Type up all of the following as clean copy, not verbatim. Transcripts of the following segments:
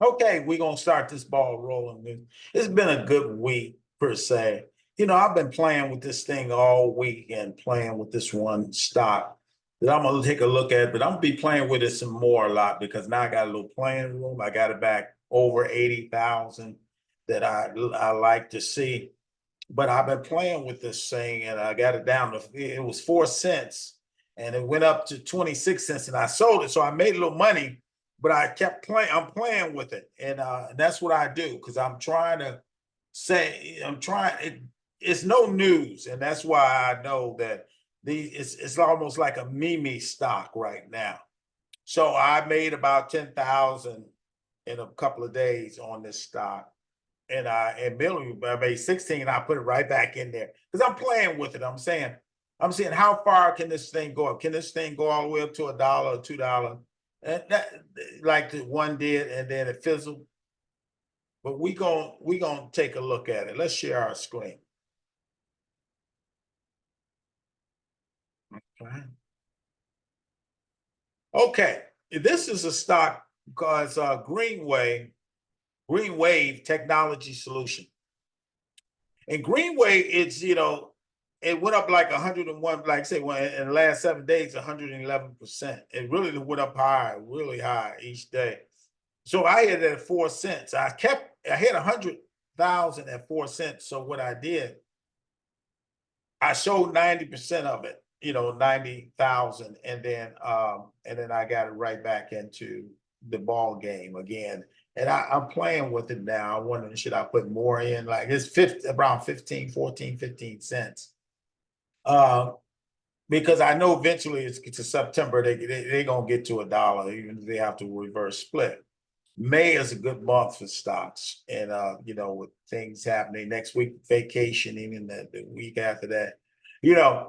Okay, we're gonna start this ball rolling. It's been a good week per se. I've been playing with this thing all week and playing with this one stock that I'm gonna take a look at, but I'm gonna be playing with it some more a lot because now I got a little playing room. I got it back over 80,000 that I like to see. But I've been playing with this thing and I got it down to it was 4 cents and it went up to 26 cents and I sold it. So I made a little money, but I kept playing, I'm playing with it. And that's what I do because I'm trying to say it's no news. And that's why I know that it's almost like a meme stock right now. So I made about 10,000 in a couple of days on this stock and Billy I made 16. I put it right back in there because I'm playing with it. I'm saying how far can this thing go up? Can this thing go all the way up to $1 or $2? And that like the one did, and then it fizzled. But we gonna take a look at it. Let's share our screen. Okay, this is a stock because Green Wave Technology Solution. And Greenway, it went up like 101, like I say, in the last 7 days, 111%. It really went up high, really high each day. So I had it at 4 cents. I had 100,000 at 4 cents. So what I did, I sold 90% of it, 90,000, and then I got it right back into the ball game again. And I'm playing with it now. I'm wondering, should I put more in? Like it's around 15, 14, 15 cents. Because I know eventually it's to September, they're going to get to $1, even if they have to reverse split. May is a good month for stocks. And, with things happening next week, vacation, even the week after that.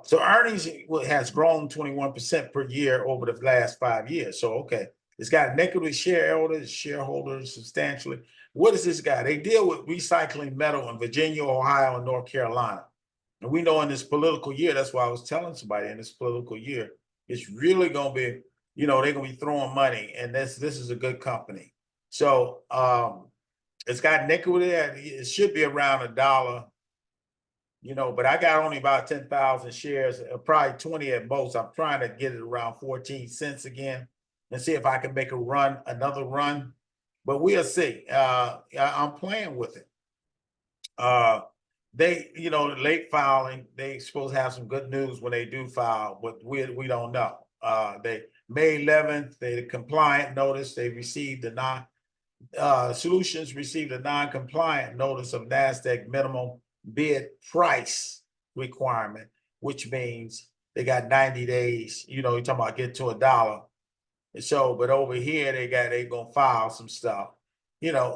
So earnings has grown 21% per year over the last 5 years. So, okay. It's got negative shareholders substantially. What is this guy? They deal with recycling metal in Virginia, Ohio, and North Carolina. And we know in this political year, that's why I was telling somebody in this political year, it's really going to be, they're going to be throwing money. And this is a good company. So it's got nickel there. It should be around $1, but I got only about 10,000 shares, probably 20 at most. I'm trying to get it around 14 cents again and see if I can make another run. But we'll see. I'm playing with it. They, the late filing, they supposed to have some good news when they do file, but we don't know. They May 11th, they compliant notice. They received Solutions received a non-compliant notice of NASDAQ minimum bid price requirement, which means they got 90 days. You're talking about get to $1. So, but over here they gonna file some stuff.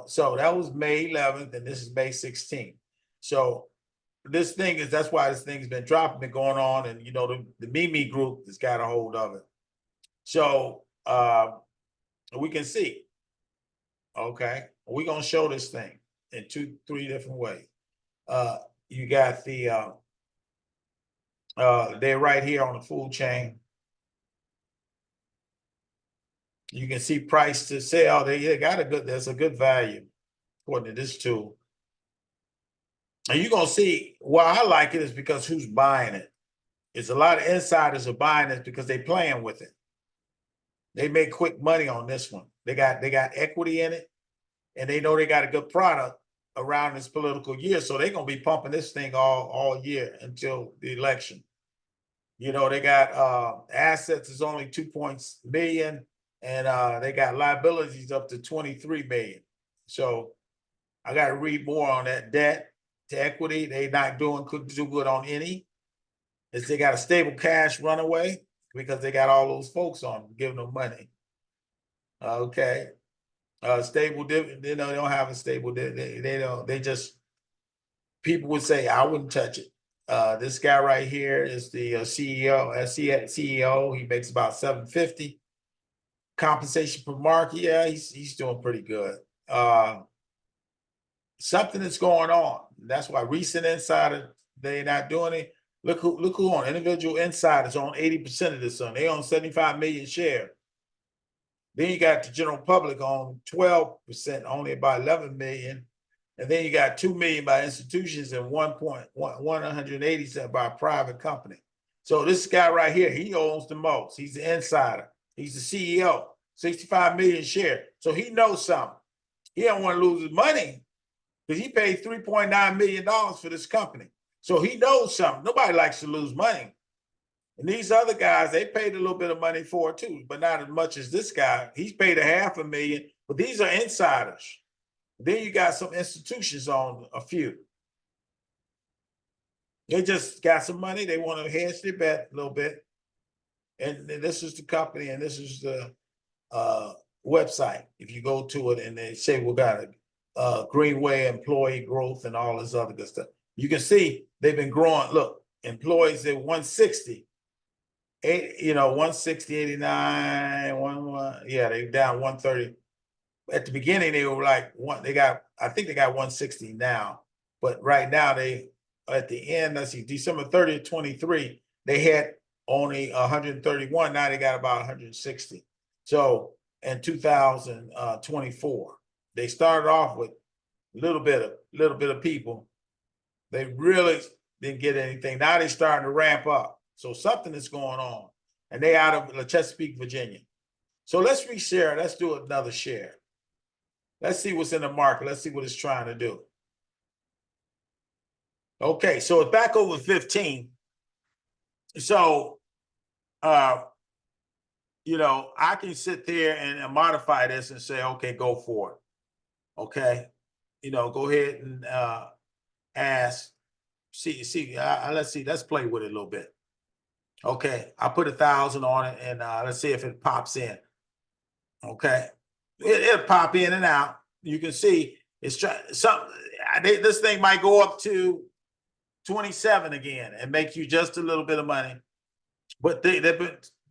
So that was May 11th, and this is May 16th. So that's why this thing's been dropping, been going on, and the Mimi group has got a hold of it. So we can see. Okay, we're gonna show this thing in 2-3 different ways. You got they're right here on the food chain. You can see price to sell. They got there's a good value according to this tool. And you're gonna see why I like it is because who's buying it. It's a lot of insiders are buying it because they're playing with it. They make quick money on this one. They got equity in it, and they know they got a good product around this political year. So they're gonna be pumping this thing all year until the election. They got assets is only 2 million, and they got liabilities up to 23 million. So I got to read more on that debt to equity. They not could do good on any. Is they got a stable cash runaway because they got all those folks on them, giving them money. Okay. Stable dividend, they don't have a stable dividend. They don't, they just, people would say, I wouldn't touch it. This guy right here is the CEO. He makes about 750. Compensation per market, yeah, he's doing pretty good. Something is going on. That's why recent insider, they're not doing it. Look who on individual insiders on 80% of this one. They own 75 million shares. Then you got the general public on 12%, only about 11 million. And then you got 2 million by institutions and 180 by a private company. So this guy right here, he owns the most. He's the insider. He's the CEO, 65 million share. So he knows something. He don't want to lose his money because he paid $3.9 million for this company. So he knows something. Nobody likes to lose money. And these other guys, they paid a little bit of money for it too, but not as much as this guy. He's paid $500,000, but these are insiders. Then you got some institutions on a few. They just got some money. They want to hedge their bet a little bit. And this is the company, and this is the website. If you go to it and they say we got a Greenway employee growth and all this other good stuff, you can see they've been growing. Look, employees at 160. 160, 89, yeah, they down 130. At the beginning, they were like I think they got 160 now, but right now they, at the end, let's see, December 30th, 23, they had only 131. Now they got about 160. So in 2024, they started off with a little bit of people. They really didn't get anything. Now they're starting to ramp up. So something is going on. And they out of Chesapeake, Virginia. So let's reshare. Let's do another share. Let's see what's in the market. Let's see what it's trying to do. Okay, so it's back over 15. So, I can sit there and modify this and say, okay, go for it. Okay, go ahead and ask. Let's see. Let's play with it a little bit. Okay, I put 1,000 on it, and let's see if it pops in. Okay, it'll pop in and out. You can see it's trying. This thing might go up to 27 again and make you just a little bit of money. But they've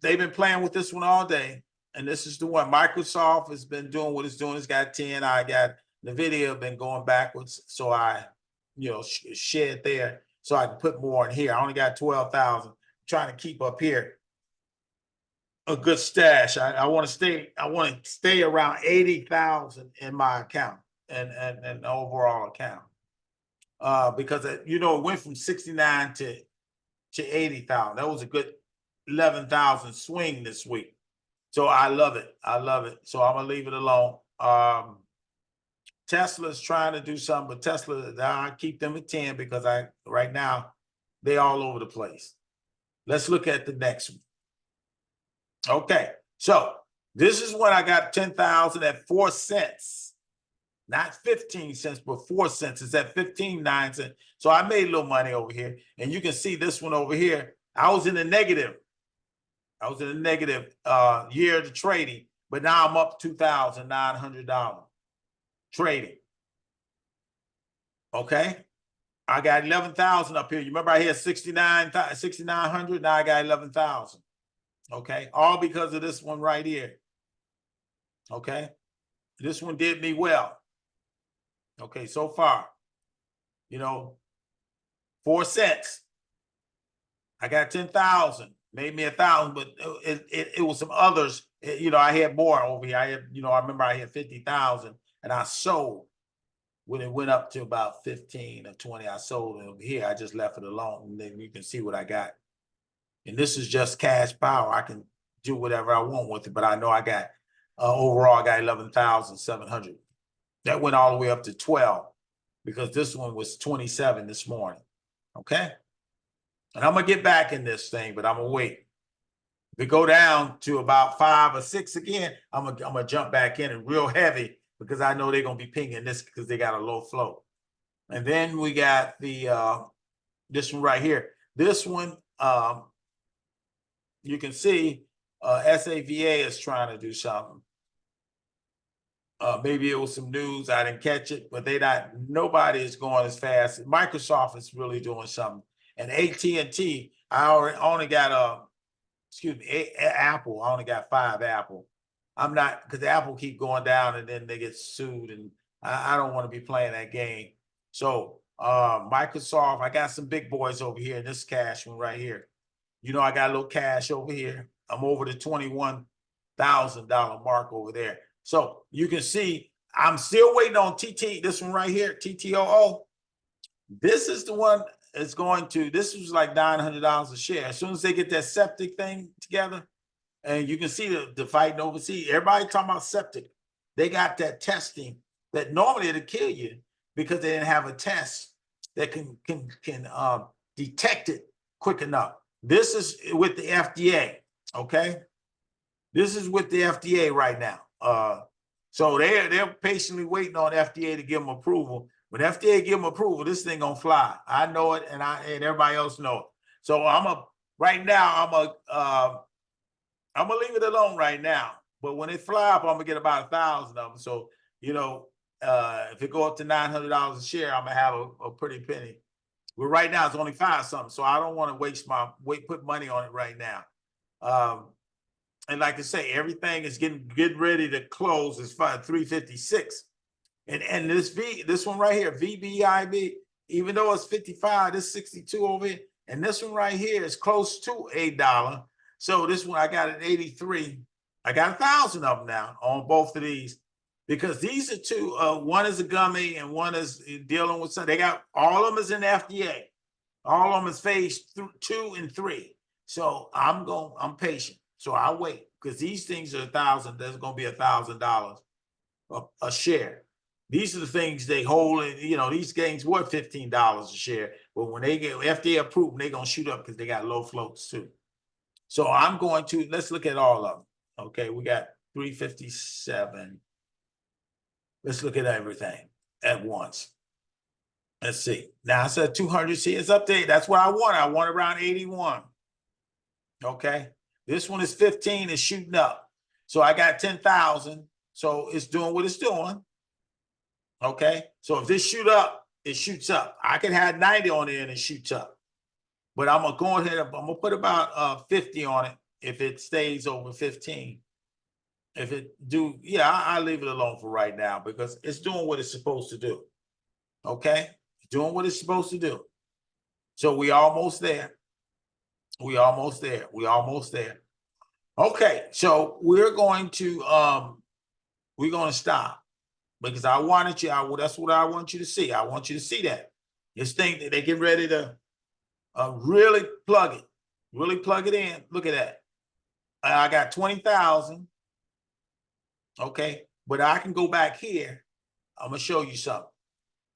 been playing with this one all day, and this is the one. Microsoft has been doing what it's doing. It's got 10. I got NVIDIA been going backwards, so I, shed there so I can put more in here. I only got 12,000. Trying to keep up here a good stash. I want to stay around 80,000 in my account and overall account. Because it went from 69 to 80,000. That was a good 11,000 swing this week. So I love it. So I'm gonna leave it alone. Tesla's trying to do something, but Tesla, I keep them at 10 because right now they all over the place. Let's look at the next one. Okay, so this is when I got 10,000 at 4 cents, not 15 cents, but 4 cents. It's at 15.9 cents. So I made a little money over here, and you can see this one over here. I was in the negative. Year to trading, but now I'm up $2,900 trading. Okay. I got 11,000 up here. You remember I had 6,900. Now I got 11,000. Okay, all because of this one right here. Okay, this one did me well. Okay, so far, 4 cents. I got 10,000. Made me 1,000, but it was some others. I had more over here. I had, I remember I had 50,000, and I sold. When it went up to about 15 or 20, I sold it over here. I just left it alone, and then you can see what I got. And this is just cash power. I can do whatever I want with it, but I know I got, overall, I got 11,700. That went all the way up to 12 because this one was 27 this morning. Okay. And I'm going to get back in this thing, but I'm going to wait. If it go down to about 5 or 6 again, I'm going to jump back in and real heavy, because I know they're going to be pinging this because they got a low flow. And then we got the this one right here. This one, you can see SAVA is trying to do something. Maybe it was some news. I didn't catch it, but nobody is going as fast. Microsoft is really doing something. And AT&T, I only got Apple. I only got 5 Apple. I'm not, because Apple keep going down and then they get sued, and I don't want to be playing that game. So Microsoft, I got some big boys over here in this cash one right here. I got a little cash over here. I'm over to 21 $1,000 mark over there. So you can see I'm still waiting on TT, this one right here, TTOO. This is the one that's going to, this was like $900 a share. As soon as they get that septic thing together, and you can see the fighting overseas, everybody talking about septic. They got that testing that normally it'll kill you because they didn't have a test that can detect it quick enough. This is with the FDA, okay? This is with the FDA right now. So they're patiently waiting on FDA to give them approval. When FDA give them approval, this thing gonna fly. I know it, and everybody else know it. So right now I'm gonna leave it alone right now. But when it fly up, I'm gonna get about 1,000 of them. So if it go up to $900 a share, I'm gonna have a pretty penny. But right now it's only 5 something, so I don't want to put money on it right now. And like I say, everything is getting ready to close. It's 356, and this one right here, VBIB, even though it's 55, this 62 over here, and this one right here is close to $8. So this one I got at 83. I got 1,000 of them now on both of these, because these are two. One is a gummy and one is dealing with something. They got all of them is in FDA. All of them is phase 2 and 3. So I'm patient. So I wait, because these things are 1,000. There's going to be $1,000 a share. These are the things they hold. These games were $15 a share, but when they get FDA approved, they're going to shoot up because they got low floats too. So I'm going to, let's look at all of them. Okay, we got 357. Let's look at everything at once. Let's see. Now I said 200. See, it's up there. That's what I want. I want around 81. Okay. This one is 15. It's shooting up. So I got 10,000. So it's doing what it's doing. Okay. So if this shoot up, it shoots up. I can have 90 on it and it shoots up. But I'm gonna go ahead. I'm gonna put about 50 on it if it stays over 15. If it do, yeah, I'll leave it alone for right now because it's doing what it's supposed to do. Okay, it's doing what it's supposed to do. So we almost there. We almost there. We almost there. Okay, so we're going to stop because I wanted you. That's what I want you to see. I want you to see that this thing that they get ready to really plug it. Really plug it in. Look at that. I got 20,000. Okay, but I can go back here. I'm gonna show you something.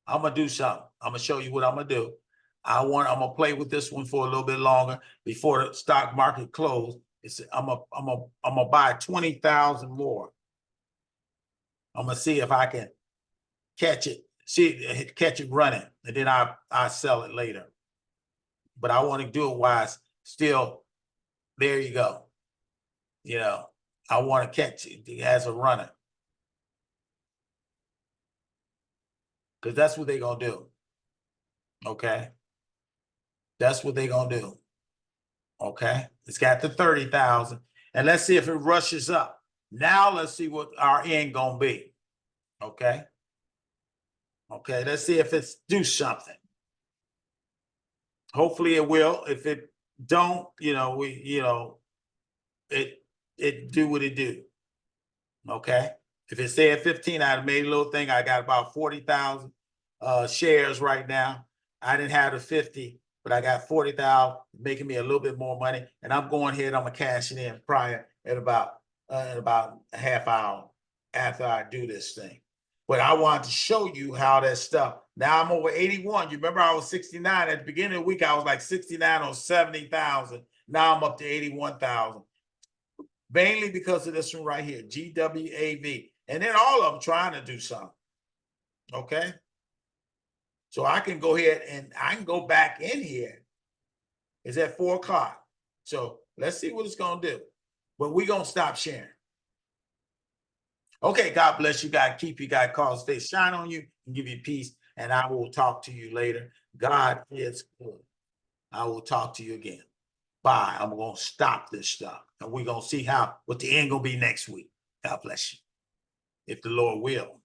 I'm gonna do something. I'm gonna show you what I'm gonna do. I'm gonna play with this one for a little bit longer before the stock market close. I'm gonna buy 20,000 more. I'm gonna see if I can catch it, catch it running, and then I sell it later. But I want to do it while it's still. There you go. I want to catch it as a runner. Because that's what they're going to do. Okay? That's what they're going to do. Okay? It's got the 30,000. And let's see if it rushes up. Now let's see what our end going to be. Okay? Okay, let's see if it's do something. Hopefully it will. If it don't, it do what it do. Okay? If it stay at 15, I'd have made a little thing. I got about 40,000 shares right now. I didn't have the 50, but I got 40,000, making me a little bit more money. And I'm going ahead. I'm gonna cash it in prior at about a half hour after I do this thing. But I wanted to show you how that stuff. Now I'm over 81. You remember I was 69 at the beginning of the week. I was like 69 on 70,000. Now I'm up to 81,000. Mainly because of this one right here, GWAV. And then all of them trying to do something. Okay. So I can go ahead and I can go back in here. It's at 4 o'clock. So let's see what it's going to do. But we're going to stop sharing. Okay. God bless you. God keep you. God cause face shine on you and give you peace. And I will talk to you later. God is good. I will talk to you again. Bye. I'm going to stop this stuff. And we're going to see what the end going to be next week. God bless you. If the Lord will.